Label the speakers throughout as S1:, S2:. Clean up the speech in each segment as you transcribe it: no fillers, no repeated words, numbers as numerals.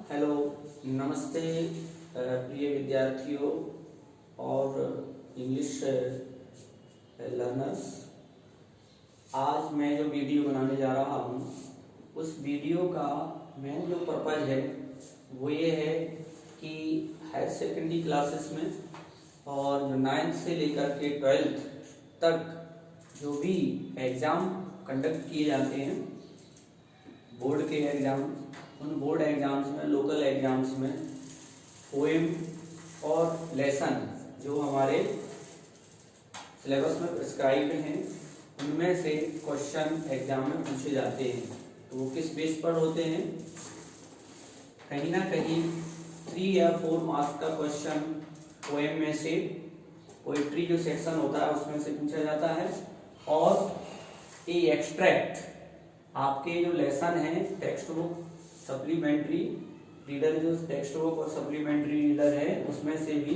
S1: Hello, नमस्ते प्रिय विद्यार्थियों और इंग्लिश लर्नर्स। आज मैं जो वीडियो बनाने जा रहा हूँ उस वीडियो का मेन जो पर्पज़ है वो ये है कि हायर सेकेंडरी क्लासेस में और जो 9th से लेकर के 12th तक जो भी एग्ज़ाम कंडक्ट किए जाते हैं, बोर्ड के एग्ज़ाम, उन बोर्ड एग्ज़ाम्स में, लोकल एग्ज़ाम्स में पोएम और लेसन जो हमारे सिलेबस में प्रिस्क्राइब्ड हैं उनमें से क्वेश्चन एग्ज़ाम में पूछे जाते हैं। तो वो किस बेस पर होते हैं? कहीं ना कहीं 3 या 4 मार्क्स का क्वेश्चन पोएम में से, पोएट्री जो सेक्शन होता है उसमें से पूछा जाता है, और ए एक्सट्रैक्ट आपके जो लेसन है टेक्स्ट बुक सप्लीमेंट्री रीडर, जो टेक्स्ट बुक और सप्लीमेंट्री रीडर है उसमें से भी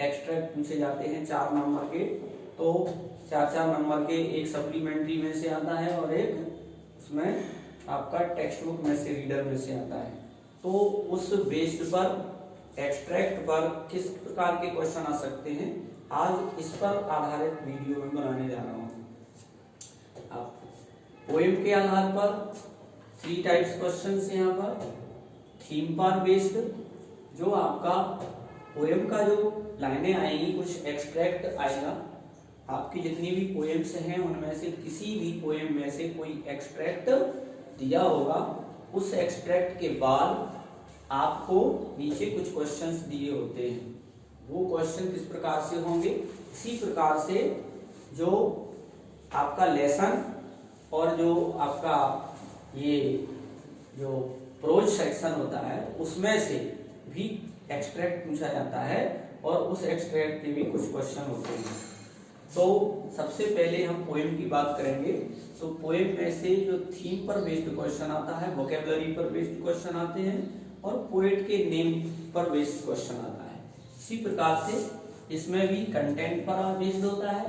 S1: एक्सट्रैक्ट पूछे जाते हैं 4 नंबर के। तो 4 नंबर के एक सप्लीमेंट्री में से आता है और एक उसमें आपका टेक्स्ट बुक में से, रीडर में से आता है। तो उस बेस्ड पर, एक्सट्रैक्ट पर किस प्रकार के क्वेश्चन आ सकते हैं, आज इस पर आधारित वीडियो में बनाने जा रहा हूँ। आप पोएम के आधार पर 3 टाइप्स क्वेश्चन है यहाँ पर। थीम पर बेस्ड, जो आपका पोएम का जो लाइनें आएंगी, कुछ एक्सट्रैक्ट आएगा, आपकी जितनी भी पोएम्स हैं उनमें से किसी भी पोएम में से कोई एक्सट्रैक्ट दिया होगा। उस एक्सट्रैक्ट के बाद आपको नीचे कुछ क्वेश्चंस दिए होते हैं। वो क्वेश्चन किस प्रकार से होंगे? इसी प्रकार से जो आपका लेसन और जो आपका ये जो प्रोज सेक्शन होता है उसमें से भी एक्सट्रैक्ट पूछा जाता है और उस एक्सट्रैक्ट के भी कुछ क्वेश्चन होते हैं। तो सबसे पहले हम पोएम की बात करेंगे। तो पोएम में से जो थीम पर बेस्ड क्वेश्चन आता है, वोकेबलरी पर बेस्ड क्वेश्चन आते हैं और पोएट के नेम पर बेस्ड क्वेश्चन आता है। इसी प्रकार से इसमें भी कंटेंट पर बेस्ड होता है,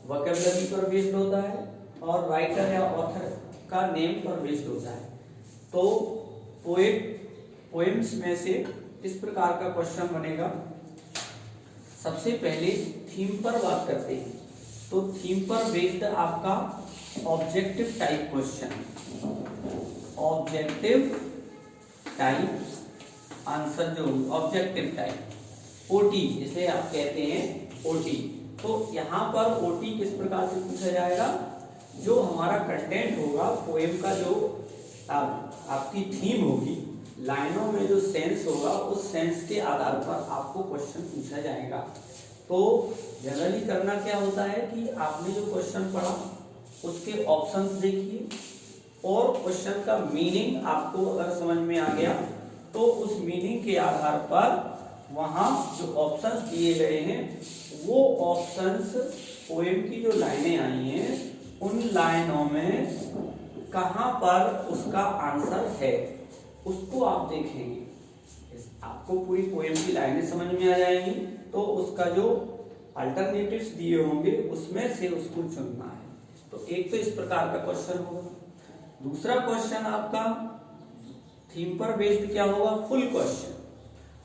S1: वोकेबलरी पर बेस्ड होता है और राइटर या ऑथर का नेम पर बेस्ड होता है। तो पोएम्स में से इस प्रकार का क्वेश्चन बनेगा। सबसे पहले थीम पर बात करते हैं। तो थीम पर बेस्ड आपका objective type question, objective type answer, जो ऑब्जेक्टिव टाइप ओटी जिसे आप कहते हैं ओटी। तो यहाँ पर ओटी किस प्रकार से पूछा जाएगा? जो हमारा कंटेंट होगा पोएम का, जो आपकी थीम होगी, लाइनों में जो सेंस होगा, उस सेंस के आधार पर आपको क्वेश्चन पूछा जाएगा। तो जनरली करना क्या होता है कि आपने जो क्वेश्चन पढ़ा उसके ऑप्शंस देखिए और क्वेश्चन का मीनिंग आपको अगर समझ में आ गया तो उस मीनिंग के आधार पर वहाँ जो ऑप्शंस दिए गए हैं वो ऑप्शंस पोएम की जो लाइनें आई हैं उन लाइनों में कहाँ पर उसका आंसर है उसको आप देखेंगे। आपको पूरी पोएम की लाइनें समझ में आ जाएंगी तो उसका जो अल्टरनेटिव्स दिए होंगे उसमें से उसको चुनना है। तो एक तो इस प्रकार का क्वेश्चन होगा। दूसरा क्वेश्चन आपका थीम पर बेस्ड क्या होगा? Full question.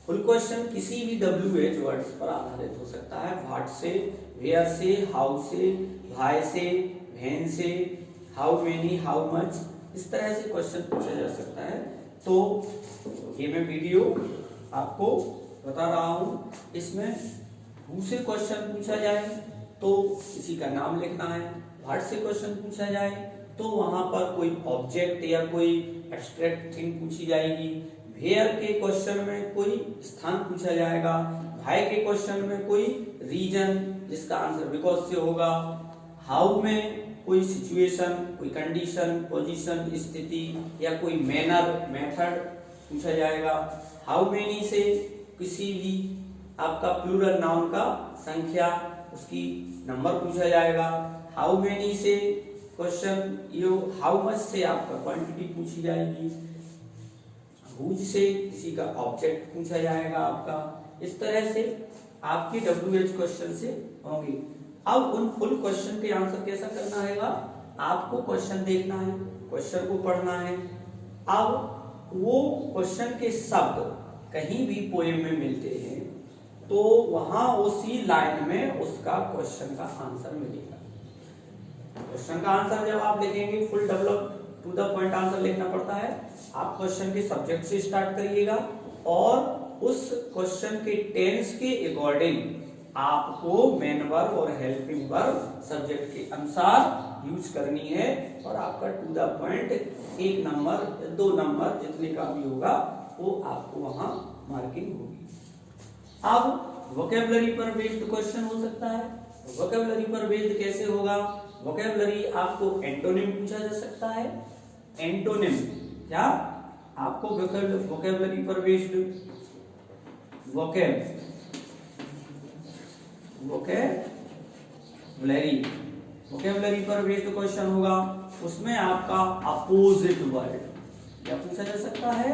S1: फुल क्वेश्चन किसी भी WH वर्ड्स पर आधारित हो सकता है। व्हाट से, वेयर से, हाउ से, व्हाई से, व्हेन से, हाउ मेनी, हाउ मच, इस तरह से क्वेश्चन पूछा जा सकता है। तो ये मैं वीडियो आपको बता रहा हूँ। इसमें हु से क्वेश्चन पूछा जाए तो किसी का नाम लिखना है। व्हाट से क्वेश्चन पूछा जाए तो वहां पर कोई ऑब्जेक्ट या कोई एब्स्ट्रैक्ट थिंग पूछी जाएगी। वेयर के क्वेश्चन में कोई स्थान पूछा जाएगा। व्हाई के क्वेश्चन में कोई रीजन जिसका आंसर बिकॉज से होगा। हाउ में कोई सिचुएशन, कोई कंडीशन, पोजीशन, स्थिति या कोई मैनर, मेथड पूछा जाएगा। हाउ मेनी से किसी भी आपका प्लूरल नाउन का संख्या, उसकी नंबर पूछा जाएगा। हाउ मेनी से क्वेश्चन यो, हाउ मच से आपका क्वांटिटी पूछी जाएगी। हुज से किसी का ऑब्जेक्ट पूछा जाएगा आपका। इस तरह से आपके WH क्वेश्चन से होंगे। अब उन फुल क्वेश्चन के आंसर कैसा करना है? आपको क्वेश्चन देखना है, क्वेश्चन को पढ़ना है। अब वो क्वेश्चन के शब्द कहीं भी पोएम में मिलते हैं तो वहां उसी लाइन में उसका क्वेश्चन का आंसर मिलेगा। क्वेश्चन का आंसर जब आप लिखेंगे full develop to the point answer लिखना पड़ता है। आप क्वेश्चन के सब्जेक्ट से स्टार्ट करिएगा और उस क्वेश्चन के टेंस के अकॉर्डिंग आपको मेन वर्ब और हेल्पिंग वर्ब सब्जेक्ट के अनुसार यूज करनी है और आपका to the point 1 number 2 number जितने का भी होगा वो आपको वहां मार्किंग होगी। अब वोकैबुलरी पर बेस्ड क्वेश्चन हो सकता है। वोकैबुलरी पर बेस्ड कैसे होगा? वोकैबुलरी आपको एंटोनिम पूछा जा सकता है। एंटोनिम क्या आपको वोकैबुलरी पर बेस्ड वोकैबुलरी पर बेस्ड क्वेश्चन होगा। उसमें आपका अपोजिट वर्ड क्या पूछा जा सकता है?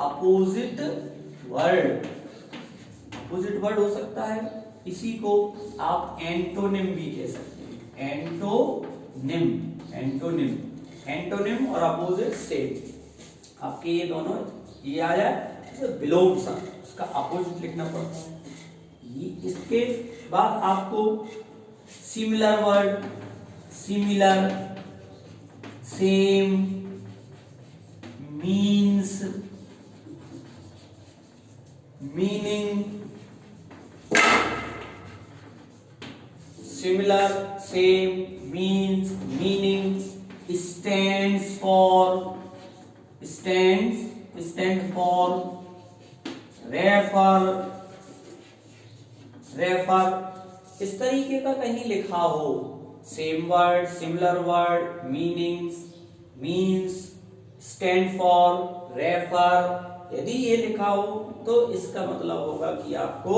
S1: अपोजिट वर्ड हो सकता है। इसी को आप एंटोनिम भी कह सकते हैं। एंटोनिम और अपोजिट सेम। आपके ये दोनों ये आ जाए बिलोंग्स उसका अपोजिट लिखना पड़ता है। इसके बाद आपको similar word same means meaning similar same means meaning stand for refer इस तरीके का कहीं लिखा हो same word similar word means stand for refer यदि ये लिखा हो तो इसका मतलब होगा कि आपको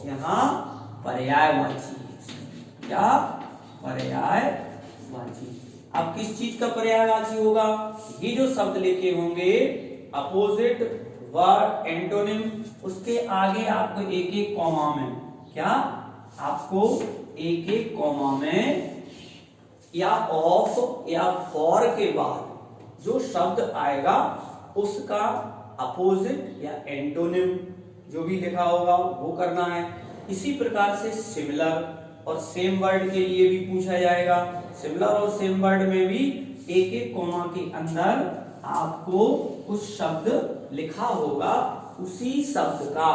S1: यहाँ पर्यायवाची क्या पर्यायवाची। अब किस चीज का पर्यायवाची होगा? ये जो शब्द लिखे होंगे अपोजिट वर्ड एंटोनिम उसके आगे आपको एक कॉमा में क्या आपको एक कॉमा में या ऑफ या फॉर के बाद जो शब्द आएगा उसका अपोजिट या एंटोनिम जो भी लिखा होगा वो करना है। इसी प्रकार से सिमिलर और सेम वर्ड के लिए भी पूछा जाएगा। सिमिलर और सेम वर्ड में भी एक कॉमा के अंदर आपको कुछ शब्द लिखा होगा उसी शब्द का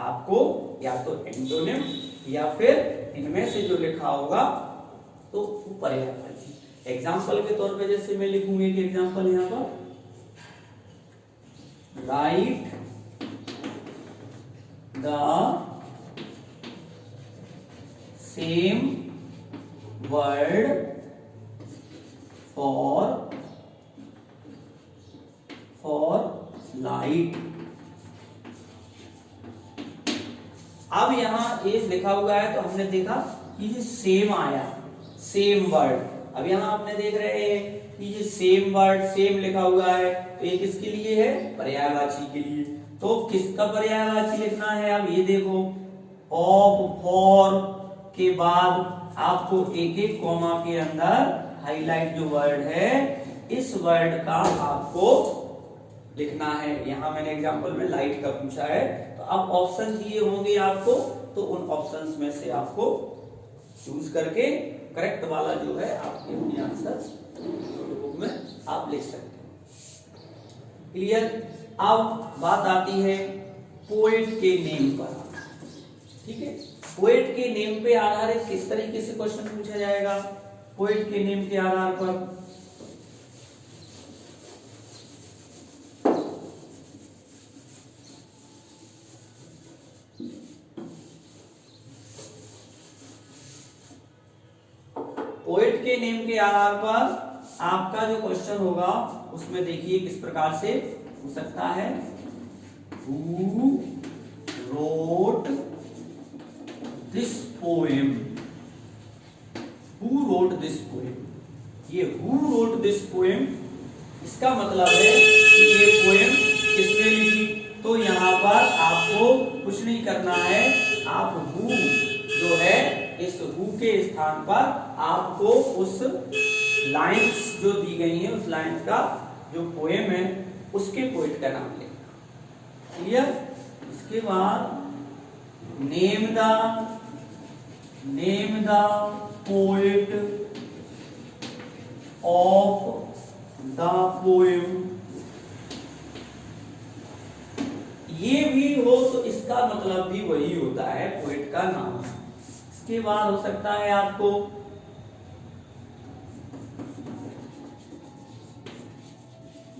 S1: आपको या तो एंटोनिम या फिर इनमें से जो लिखा होगा तो पर्यायवाची। एग्जाम्पल के तौर पे जैसे मैं लिखूंगी एक एग्जाम्पल यहाँ पर right the same word for light. अब यहाँ ये लिखा हुआ है तो हमने देखा कि ये सेम आया सेम वर्ड। अब यहाँ आपने देख रहे हैं कि ये सेम वर्ड सेम लिखा हुआ है तो ये किसके लिए है? पर्यायवाची के लिए। तो किसका पर्यायवाची लिखना है? अब ये देखो ऑफ फॉर के बाद आपको एक कॉमा के अंदर हाईलाइट जो वर्ड है इस वर्ड का आपको लिखना है। यहां मैंने एग्जांपल में लाइट का पूछा है तो अब ऑप्शन दिए होंगे आपको तो उन ऑप्शंस में से आपको चूज करके करेक्ट वाला जो है आपके अपने आंसर नोटबुक में आप लिख सकते हैं। क्लियर? अब बात आती है पोएट के नेम पर। ठीक है, पोएट के नेम पे आधारित किस तरीके से क्वेश्चन पूछा जाएगा? पोएट के नेम के आधार पर पोएट के नेम के आधार पर आपका जो क्वेश्चन होगा उसमें देखिए किस प्रकार से हो सकता है। Who wrote this poem? Who wrote this poem? ये who wrote this poem इसका मतलब है कि ये पोएम किसने लिखी। तो यहाँ पर आपको कुछ नहीं करना है, आप who जो है इस who के स्थान पर आपको उस लाइंस जो दी गई हैं उस लाइंस का जो पोएम है उसके पोएट का नाम लेना। क्लियर? इसके बाद name the poet of the poem. ये भी हो तो इसका मतलब भी वही होता है, पोएट का नाम। इसके बाद हो सकता है आपको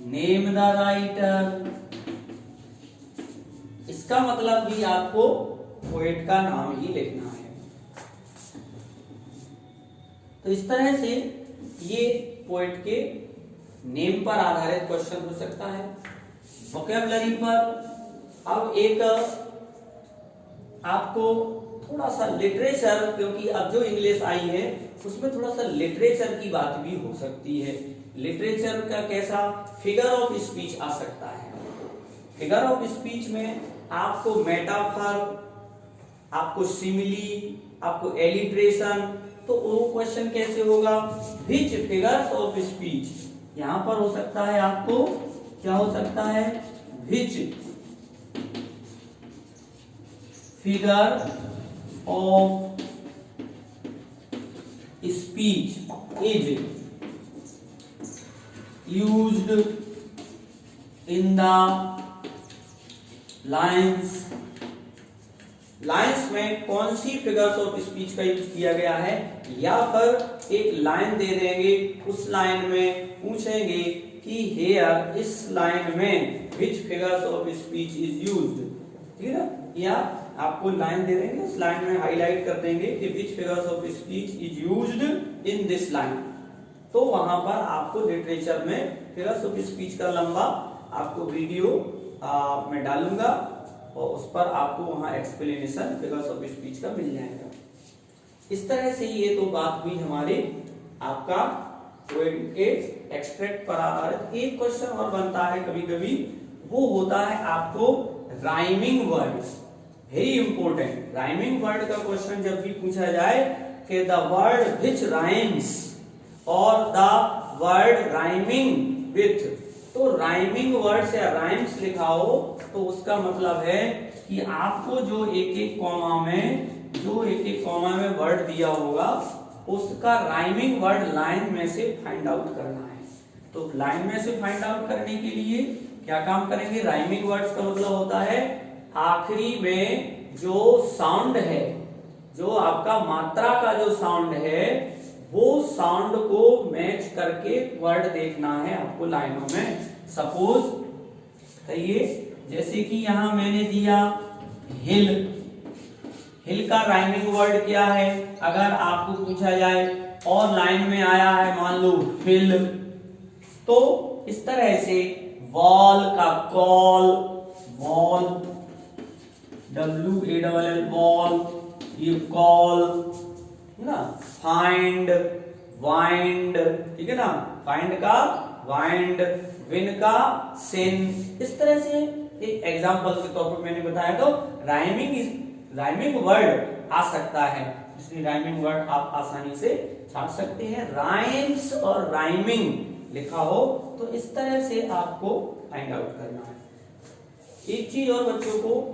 S1: नेम द राइटर, इसका मतलब भी आपको पोएट का नाम ही लिखना है। तो इस तरह से ये पोएट के नेम पर आधारित क्वेश्चन हो सकता है। वोकैबुलरी पर अब एक आपको थोड़ा सा लिटरेचर, क्योंकि अब जो इंग्लिश आई है उसमें थोड़ा सा लिटरेचर की बात भी हो सकती है। लिटरेचर का कैसा? फिगर ऑफ स्पीच आ सकता है। फिगर ऑफ स्पीच में आपको मेटाफर, आपको सिमिली, आपको एलिट्रेशन, तो वो क्वेश्चन कैसे होगा? विच फिगर्स ऑफ स्पीच, यहां पर हो सकता है आपको क्या हो सकता है? Which figure of speech is used in the lines. Lines में कौन सी फिगर्स ऑफ स्पीच का यूज किया गया है? या फिर एक लाइन दे देंगे, उस लाइन में पूछेंगे कि हेयर, इस लाइन में which figures of speech is used, ठीक है? या आपको लाइन दे देंगे, उस लाइन में हाईलाइट कर देंगे कि which figures of speech is used in this line. तो वहां पर आपको लिटरेचर में फिगर्स ऑफ स्पीच का लंबा आपको वीडियो मैं डालूंगा और उस पर आपको वहां एक्सप्लेनेशन फिगर्स ऑफ स्पीच का मिल जाएगा। इस तरह से ये तो बात हुई हमारी आपका पोएम के एक्सट्रैक्ट पर आधारित। एक क्वेश्चन और बनता है कभी कभी, वो होता है आपको rhyming word. Very important, rhyming word का क्वेश्चन जब भी पूछा जाए कि द वर्ड विच राइम्स और द वर्ड राइमिंग विथ, तो राइमिंग वर्ड से राइम्स लिखा हो तो उसका मतलब है कि आपको जो एक एक कॉमा में वर्ड दिया होगा उसका राइमिंग वर्ड लाइन में से फाइंड आउट करना है। तो लाइन में से फाइंड आउट करने के लिए क्या काम करेंगे? राइमिंग वर्ड्स का मतलब होता है आखिरी में जो साउंड है, जो आपका मात्रा का जो साउंड है, वो साउंड को मैच करके वर्ड देखना है आपको लाइनों में। सपोज कहिए, जैसे कि यहां मैंने दिया हिल, हिल का राइमिंग वर्ड क्या है अगर आपको पूछा जाए, और लाइन में आया है मान लो फिल, तो इस तरह से वॉल का कॉल, वॉल WALL वॉल, ये कॉल ना, फाइंड, वाइंड, ठीक है ना, फाइंड का वाइंड, विन का सिन। इस तरह से एक एग्जांपल के तौर पर मैंने बताया। तो राइमिंग वर्ड आ सकता है, इसलिए राइमिंग वर्ड आप आसानी से छाप सकते हैं। राइम्स और राइमिंग लिखा हो तो इस तरह से आपको फाइंड आउट करना है। एक चीज और बच्चों को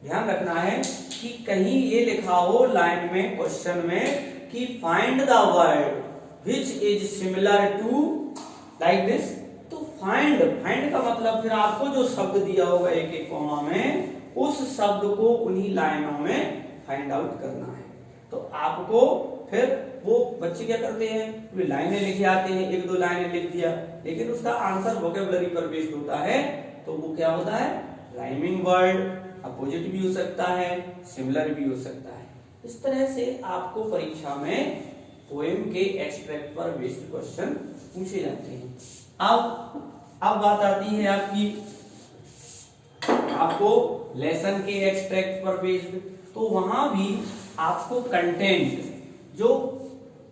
S1: ध्यान रखना है कि कहीं ये लिखा हो लाइन में, क्वेश्चन में कि find the word which is similar to like this, तो फाइंड का मतलब फिर आपको जो शब्द दिया होगा एक एक कॉमा में, उस शब्द को उन्हीं लाइनों में फाइंड आउट करना है। तो आपको फिर वो बच्चे क्या करते हैं, वे लाइनें लिखे आते हैं, एक दो लाइनें लिख दिया, लेकिन उसका आंसर वोकैबुलरी पर बेस्ड होता है। तो वो क्या होता है? राइमिंग वर्ड, अपोजिट भी हो सकता है, सिमिलर भी हो सकता है। इस तरह से आपको परीक्षा में पोएम के एक्सट्रैक्ट पर बेस्ड क्वेश्चन पूछे जाते हैं। अब बात आती है आपको लेसन के एक्सट्रैक्ट पर बेस्ड, तो वहां भी आपको कंटेंट, जो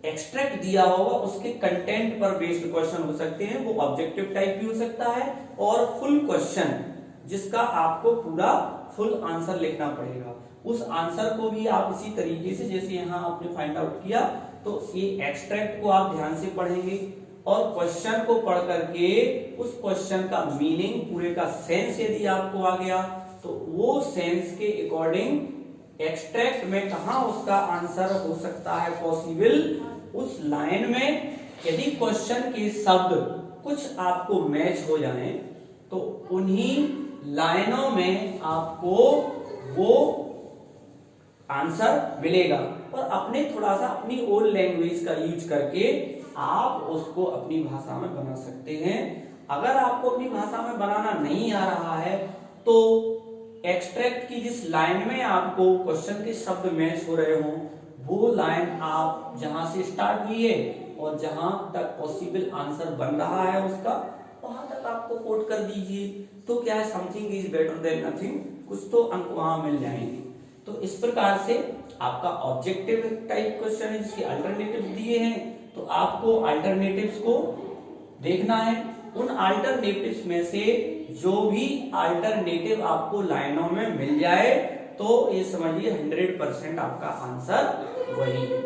S1: एक्सट्रैक्ट दिया होगा उसके कंटेंट पर बेस्ड क्वेश्चन हो सकते हैं। वो ऑब्जेक्टिव टाइप भी हो सकता है और फुल क्वेश्चन जिसका आपको पूरा फुल आंसर लिखना पड़ेगा। उस आंसर को भी आप इसी तरीके से जैसे यहाँ आपने फाइंड आउट किया, तो ये एक्सट्रैक्ट को आप ध्यान से पढ़ेंगे, और क्वेश्चन को पढ़ करके उस क्वेश्चन का मीनिंग, पूरे का सेंस यदि आपको आ गया तो वो सेंस के अकॉर्डिंग एक्सट्रैक्ट में कहां उसका आंसर हो सकता है पॉसिबल, उस लाइन में यदि क्वेश्चन के शब्द कुछ आपको मैच हो जाए तो उन्हीं लाइनों में आपको वो आंसर मिलेगा। और अपने थोड़ा सा अपनी ओन लैंग्वेज का यूज करके आप उसको अपनी भाषा में बना सकते हैं। अगर आपको अपनी भाषा में बनाना नहीं आ रहा है तो एक्सट्रैक्ट की जिस लाइन में आपको क्वेश्चन के शब्द मैच हो रहे हो वो लाइन आप जहां से स्टार्ट हुई है और जहां तक पॉसिबल आंसर बन रहा है उसका वहां तक आपको कोट कर दीजिए। तो क्या है, something is better than nothing, कुछ तो अंक वहां मिल जाएंगे। तो इस प्रकार से आपका ऑब्जेक्टिव टाइप क्वेश्चन है जिसके अल्टरनेटिव दिए हैं, तो आपको अल्टरनेटिव्स को देखना है। उन अल्टरनेटिव्स में से जो भी अल्टरनेटिव आपको लाइनों में मिल जाए तो ये समझिए 100% आपका आंसर वही है।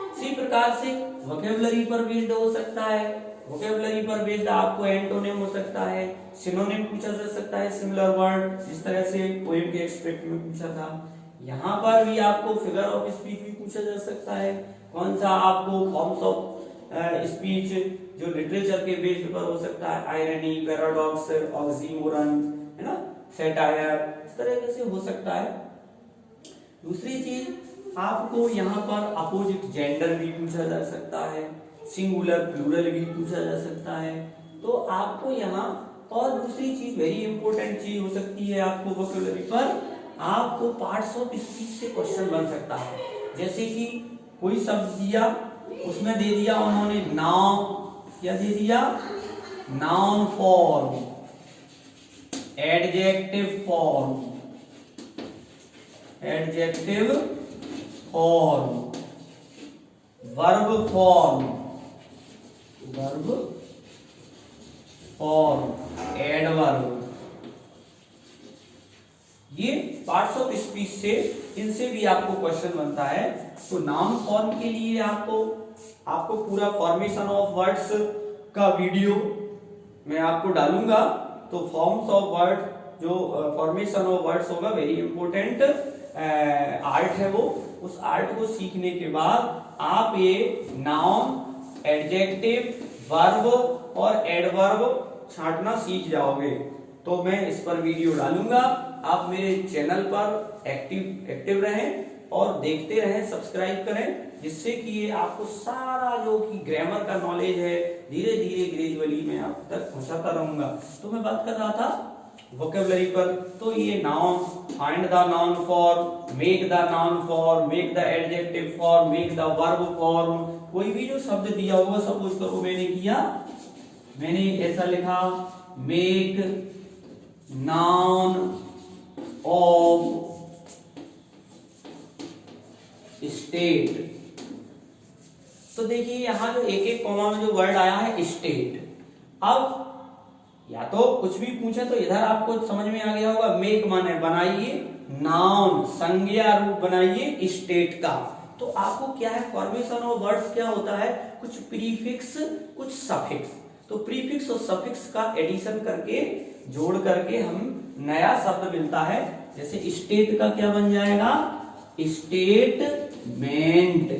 S1: इसी प्रकार से वोकैबुलरी पर बेस्ड हो सकता है। वोकैबुलरी पर बेस्ड आपको एंटोनिम हो सकता है, सिनोनिम पूछा जा सकता है, सिमिलर वर्ड, जिस तरह से पोएम के एक्सट्रैक्ट में पूछा था। यहाँ पर भी आपको फिगर ऑफ स्पीच भी पूछा जा सकता है। कौन सा आपको फॉर्म्स ऑफ स्पीच जो लिटरेचर के बेस्ड पर हो सकता है, आयरनी, पैराडॉक्स, ऑक्सीमोरन, है ना, सैटायर, इस तरह से हो सकता है। दूसरी चीज आपको यहाँ पर अपोजिट जेंडर भी पूछा जा सकता है, सिंगुलर प्लूरल भी पूछा जा सकता है। तो आपको यहाँ और दूसरी चीज वेरी इंपॉर्टेंट चीज हो सकती है आपको वोकैबुलरी पर, आपको पार्ट्स ऑफ स्पीच से क्वेश्चन बन सकता है। जैसे कि कोई शब्द दिया, उसमें दे दिया उन्होंने नाउन, क्या दे दिया, noun form, adjective form, adjective form, verb form, verb form, adverb. ये पार्ट्स ऑफ स्पीच से, इनसे भी आपको क्वेश्चन बनता है। तो नाउन फॉर्म के लिए आपको पूरा फॉर्मेशन ऑफ वर्ड्स का वीडियो मैं आपको डालूंगा। तो फॉर्म्स ऑफ वर्ड, जो फॉर्मेशन ऑफ वर्ड्स होगा, वेरी इंपॉर्टेंट आर्ट है वो। उस आर्ट को सीखने के बाद आप ये नाउन, एडजेक्टिव, वर्ब और एडवर्ब छांटना सीख जाओगे। तो मैं इस पर वीडियो डालूंगा, आप मेरे चैनल पर एक्टिव रहें और देखते रहें, सब्सक्राइब करें, जिससे कि ये आपको सारा जो कि ग्रामर का नॉलेज है धीरे धीरे ग्रेजुअली मैं आप तक पहुंचाता रहूंगा। तो मैं बात कर रहा था वोकैबुलरी पर। तो ये noun, find the noun form, make the noun form, make the adjective form, make the verb form, कोई भी जो शब्द दिया होगा, सपोज करो मैंने किया, मैंने ऐसा लिखा, मेक नाउन ऑफ स्टेट। तो देखिए यहां जो एक एक कॉमा में जो वर्ड आया है स्टेट। अब या तो कुछ भी पूछे तो इधर आपको समझ में आ गया होगा, मेक माने बनाइए, नाउन संज्ञा रूप बनाइए स्टेट का। तो आपको क्या है, फॉर्मेशन ऑफ वर्ड्स क्या होता है, कुछ प्रीफिक्स कुछ सफिक्स। तो प्रीफिक्स और सफिक्स का एडिशन करके, जोड़ करके हम नया शब्द मिलता है। जैसे स्टेट का क्या बन जाएगा, स्टेटमेंट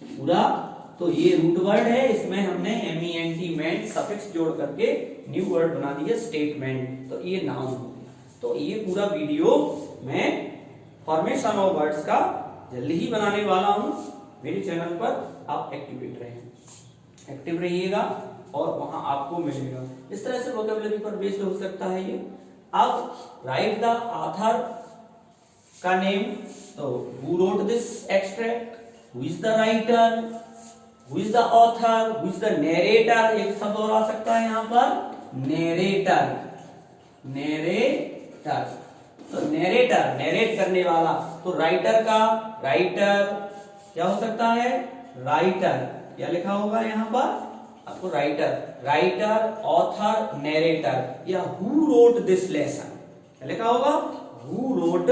S1: पूरा। तो ये रूट वर्ड है, इसमें हमने MENT मेंट सफिक्स जोड़ करके न्यू वर्ड बना दिया स्टेटमेंट। तो ये नाउन हो गया। तो ये पूरा वीडियो मैं फॉर्मेशन ऑफ वर्ड्स का जल्दी ही बनाने वाला हूं। मेरे चैनल पर आप एक्टिव रहिएगा और वहां आपको मिलेगा। इस तरह से वोकैबुलरी पर बेस्ड हो सकता है ये। अब राइट द ऑथर का नेम। तो who wrote this extract, who is the writer, who is the author, who is the narrator. एक शब्द और आ सकता है यहाँ पर, नरेटर, नरेटर। तो नरेटर, नरेट करने वाला। तो राइटर का, राइटर क्या हो सकता है, राइटर। क्या लिखा होगा यहाँ पर आपको, राइटर, राइटर, ऑथर, नरेटर। या हु रोट दिस लेसन, क्या लिखा होगा, हु रोट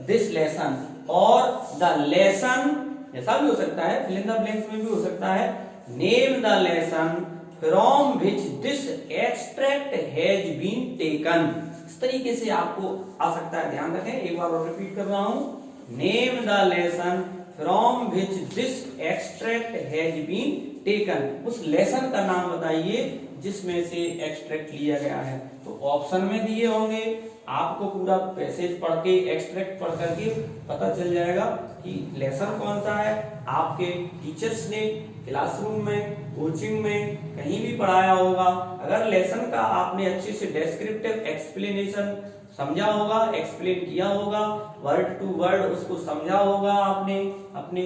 S1: दिस लेसन। और द लेसन ऐसा भी हो सकता है, फिल इन द ब्लैंक्स में भी हो सकता है, name the lesson from which this extract has been taken. इस तरीके से आपको आ सकता है, ध्यान रखें, एक बार और रिपीट कर रहा हूं। Name the lesson from which this extract has been taken. उस लेसन का नाम बताइए जिसमें से एक्सट्रैक्ट लिया गया है। तो ऑप्शन में दिए होंगे, आपको पूरा पैसेज पढ़ के एक्सट्रैक्ट पढ़ करके पता चल जाएगा कि लेसन कौन सा है। आपके टीचर्स ने क्लासरूम में, कोचिंग में कहीं भी पढ़ाया होगा। अगर लेसन का आपने अच्छे से डेस्क्रिप्टिव एक्सप्लेनेशन समझा होगा, एक्सप्लेन किया होगा, वर्ड टू वर्ड उसको समझा होगा आपने अपने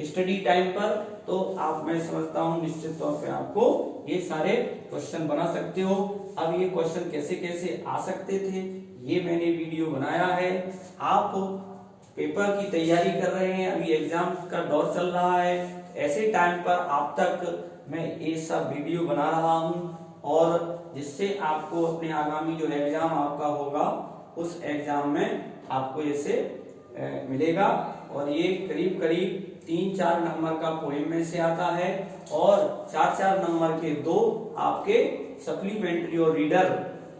S1: स्टडी टाइम पर, तो आप, मैं समझता हूं निश्चित तौर पे आपको ये सारे क्वेश्चन बना सकते हो। अब ये क्वेश्चन कैसे कैसे आ सकते थे, ये मैंने वीडियो बनाया है। आप पेपर की तैयारी कर रहे हैं, अभी एग्जाम का दौर चल रहा है, ऐसे टाइम पर आप तक मैं ये सब वीडियो बना रहा हूं, और जिससे आपको अपने आगामी जो एग्जाम आपका होगा उस एग्जाम में आपको इसे मिलेगा। और ये करीब करीब 3-4 नंबर का पोएम में से आता है, और 4-4 नंबर के 2 आपके सप्लीमेंट्री और रीडर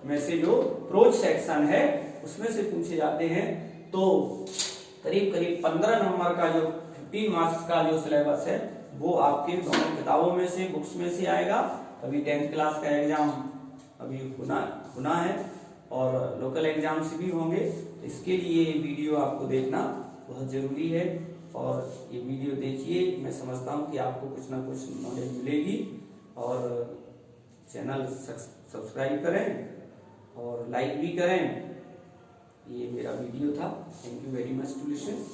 S1: में से जो प्रोज सेक्शन है उसमें से पूछे जाते हैं। तो करीब करीब 15 नंबर का जो 15 मार्क्स का जो सिलेबस है वो आपके दोनों किताबों में से, बुक्स में से आएगा। अभी 10th क्लास का एग्जाम अभी होना है, और लोकल एग्जाम्स भी होंगे। इसके लिए ये वीडियो आपको देखना बहुत जरूरी है, और ये वीडियो देखिए। मैं समझता हूँ कि आपको कुछ ना कुछ नॉलेज मिलेगी। और चैनल सब्सक्राइब करें और लाइक भी करें। ये मेरा वीडियो था। Thank you very much to listen.